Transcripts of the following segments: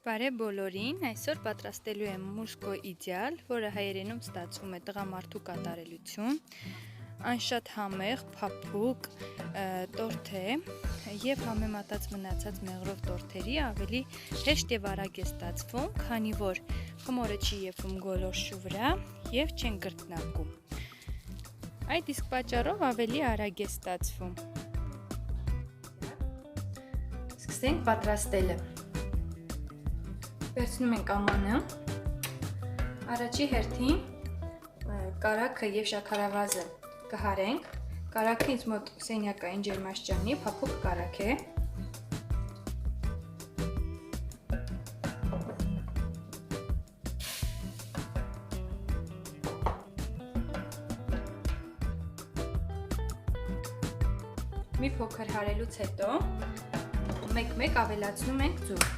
Բարև բոլորին, այսօր պատրաստելու եմ մուշկո իդեալ, որը հայերենում ստացվում է տղամարդու կատարելություն, այն շատ համեղ, փափուկ տորթ է եւ համեմատած մնացած մեղրով տորթերի ավելի հեշտ եւ արագ է ստացվում, քանի որ խմորը չի եփում գոլորշու վրա եւ չեն կրկնակում։ Այդ իսկ պատճառով ավելի արագ է ստացվում։ Սկսենք պատրաստելը։ Վերցնում ենք ամանը, առաջի հերթին կարագը և շաքարավազը կհարենք, կարագը ինձ մոտ սենյակային ջերմաստիճանի փափուկ կարագ է, մի փոքր հարելուց հետո մեկ-մեկ ավելացնում ենք ձուկ։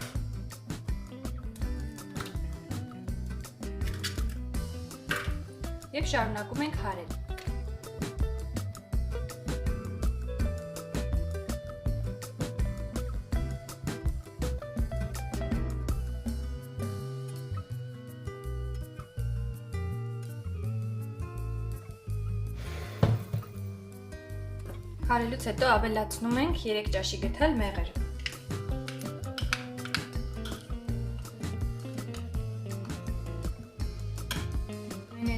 Եվ շարունակում ենք հարել։ Հարելուց հետո ավելացնում ենք 3 ճաշի գդալ մեղր։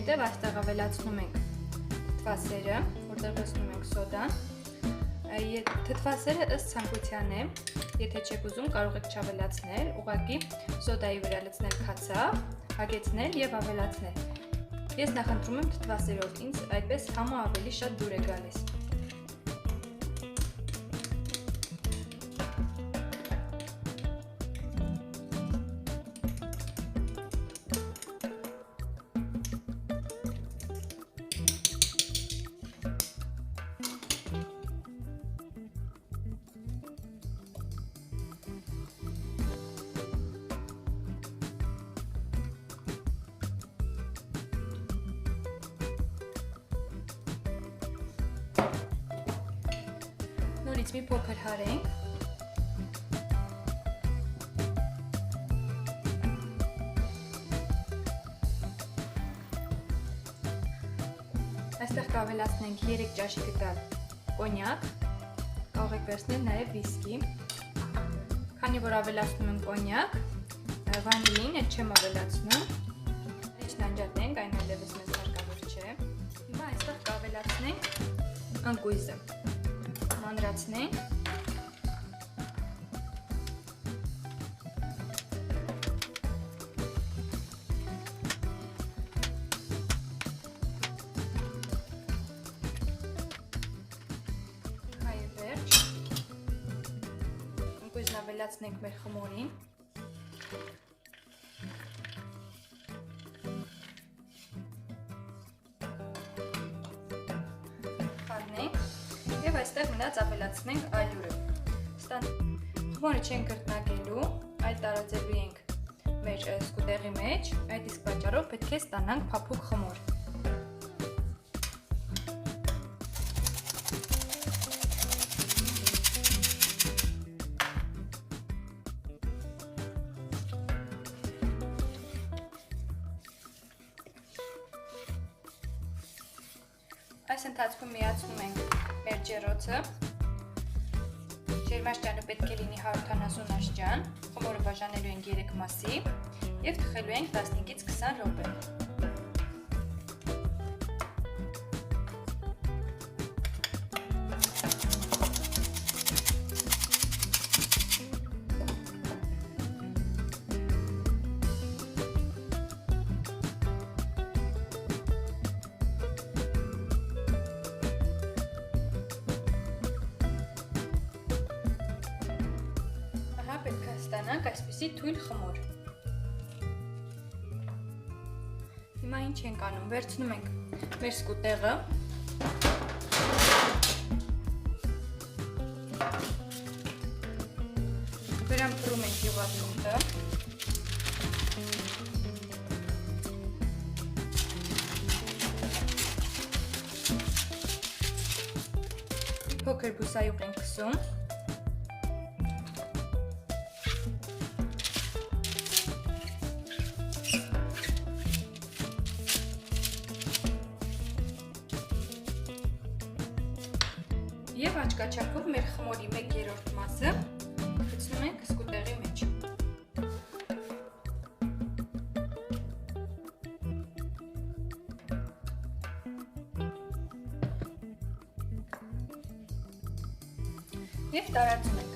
Հետև այստեղ ավելացնում ենք թթվասերը, որտեղ լցնում ենք սոդան։ Թթվասերը ըստ ցանկության է, եթե չեք ուզում կարող եք չավելացնել, ուղղակի սոդայի վրա լցնել քացավ, հագեցնել եւ ավելացնել։ Ես նախընտրում եմ թթվասերով, ինձ այդպես համը ավելի շատ դուր է գալիս։ Նորից մի փոքր հարենք։ Այստեղ կավելացնենք 3 ճաշի գդալ կոնյակ, կարող եք վերցնել նաև վիսկի։ Քանի որ ավելացնում եմ կոնյակ, վանիլին այդ չեմ ավելացնում։ Ինչն անջատենք, այն այլևս մեզ հարկավոր չէ։ Հիմա այստեղ կավելացնենք ընկույզը։ Մանրացնենք։ Հայ վերջ։ Ընկույզն ավելացնենք մեր խմորին։ Խառնենք։ Եվ այստեղ մնաց ավելացնենք ալյուրը։ Խմորը չենք կրկնակելու, այլ տարածելու ենք մեր սկուտեղի մեջ, այդ իսկ պատճառով պետք է ստանանք փափուկ խմոր։ Այս ընթացքում միացնում ենք մեր ջեռոցը, ջերմաստիճանը պետք է լինի 170 աստիճան, խմորը բաժանելու ենք 3 մասի և թխելու ենք 15-ից 20 րոպե։ Պետք է ստանանք այսպիսի թույլ խմոր։ Հիմա ինչ ենք անում, վերցնում ենք մեր սկուտեղը, վերամ փռում ենք յուղատունտը, փոքր բուսայուղ ենք քսում, Եվ աչքաչափով մեր խմորի 1/3 մասը գցնում ենք սկուտեղի մեջ։ Եվ տարածում ենք։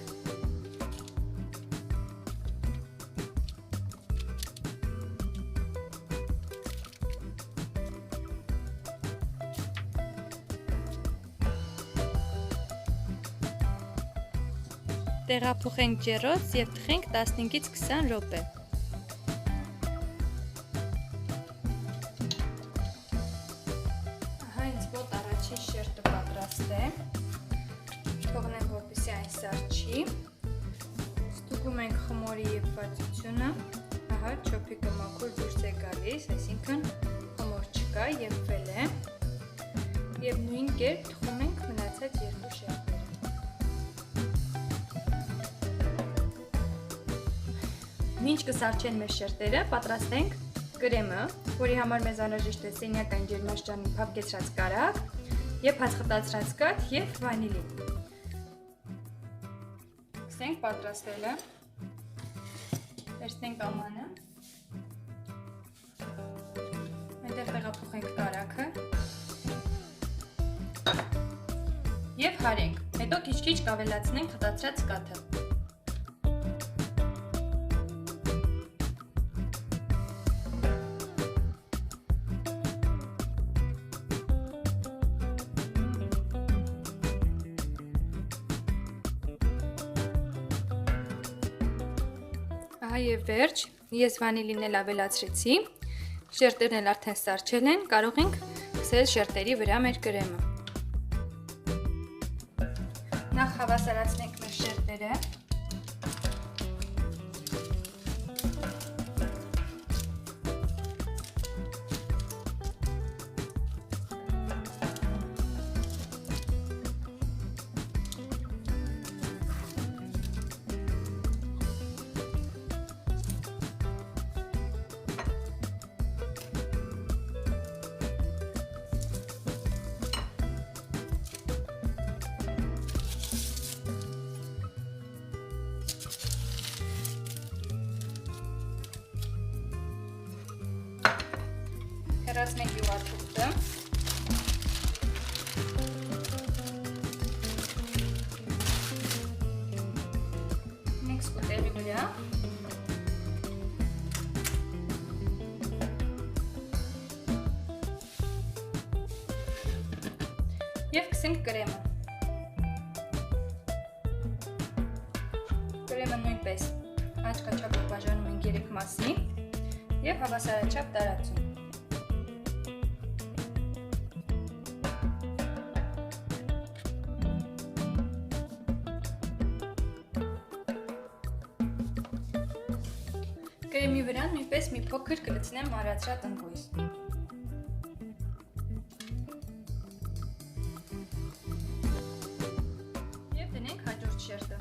Տեղափոխենք ջեռոց և թխենք 15-ից 20 րոպե։ Ահա ինձ մոտ առաջին շերտը պատրաստ է։ Թողնենք, որպեսզի այն սառչի։ Ստուգում ենք խմորի եփվածությունը։ Ահա չոփիկը մաքուր դուրս է գալիս, այսինքն խմոր չկա, եփվել է։ Եվ նույն կերպ թխում ենք մնացած երկու շերտերը։ Մինչ կսառչեն մեր շերտերը, պատրաստենք կրեմը, որի համար մեզ անհրաժեշտ է սենյակային ջերմաստիճանի փափկեցրած կարագ, եփած խտացրած կաթ և վանիլին։ Սկսենք պատրաստելը։ Վերցնենք ամանը։ Այնտեղ տեղափոխենք կարագը և հարենք։ Հետո քիչ-քիչ կավելացնենք խտացրած կաթը։ Եվ վերջ, ես վանիլին էլ ավելացրեցի, շերտերն էլ արդեն սառչել են, կարող ենք քսել շերտերի վրա մեր կրեմը։ Նախ հավասարացնենք մեր շերտերը։ Հեռացնենք յուղաթուղթը։ Մենք սկուտեղի վրա։ Եվ քսենք կրեմը։ Կրեմը նույնպես աչքաչափով բաժանում ենք 3 մասի և հավասարաչափ տարածում։ Կրեմի վրա նույնպես մի փոքր կլցնեմ արացրած ընկույզ։ Եվ դնենք հաջորդ շերտը։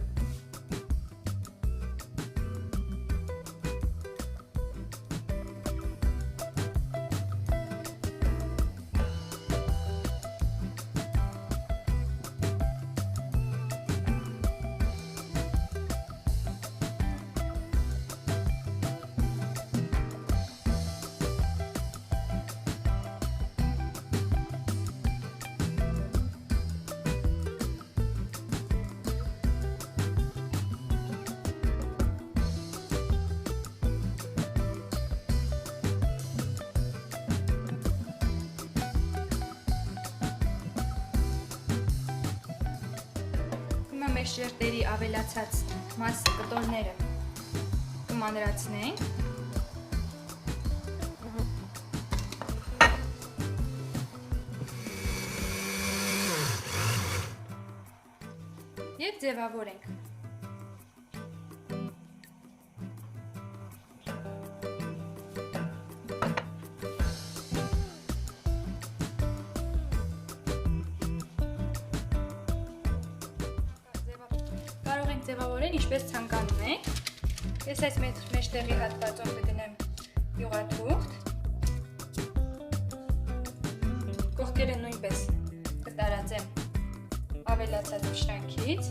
Մեր շերտերի ավելացած կտորները կմանրացնենք և ձևավորենք։ Ձևավորել ինչպես ցանկանում եք։ Ես այս մեջտեղի հատվածով կդնեմ յուղաթուղթ։ Կողքերը նույնպես կտարածեմ ավելացած փշրանքից։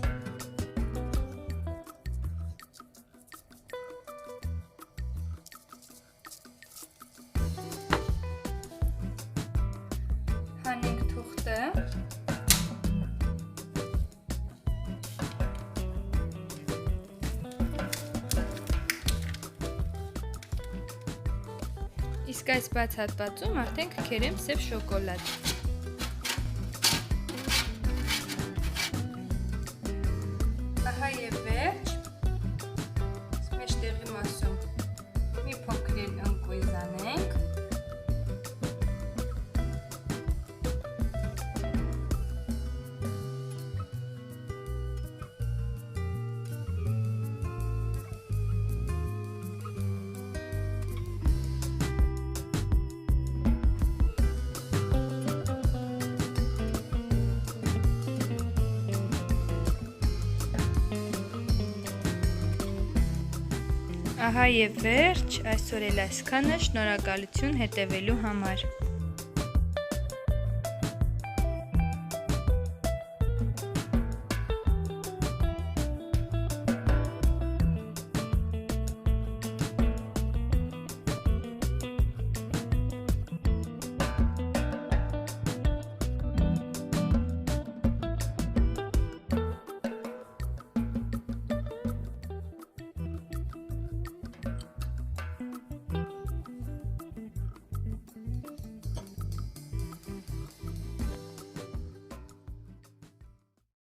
Հանենք թուղթը։ Իսկ այս բաց հատվածում արդեն կքերեմ սև շոկոլադ։ Ահա եւ վերջ։ Մեջտեղի մասում մի փոքր ընկույզ անենք։ Ահա եւ վերջ, այսօր էլ այսքանը, շնորհակալություն հետևելու համար։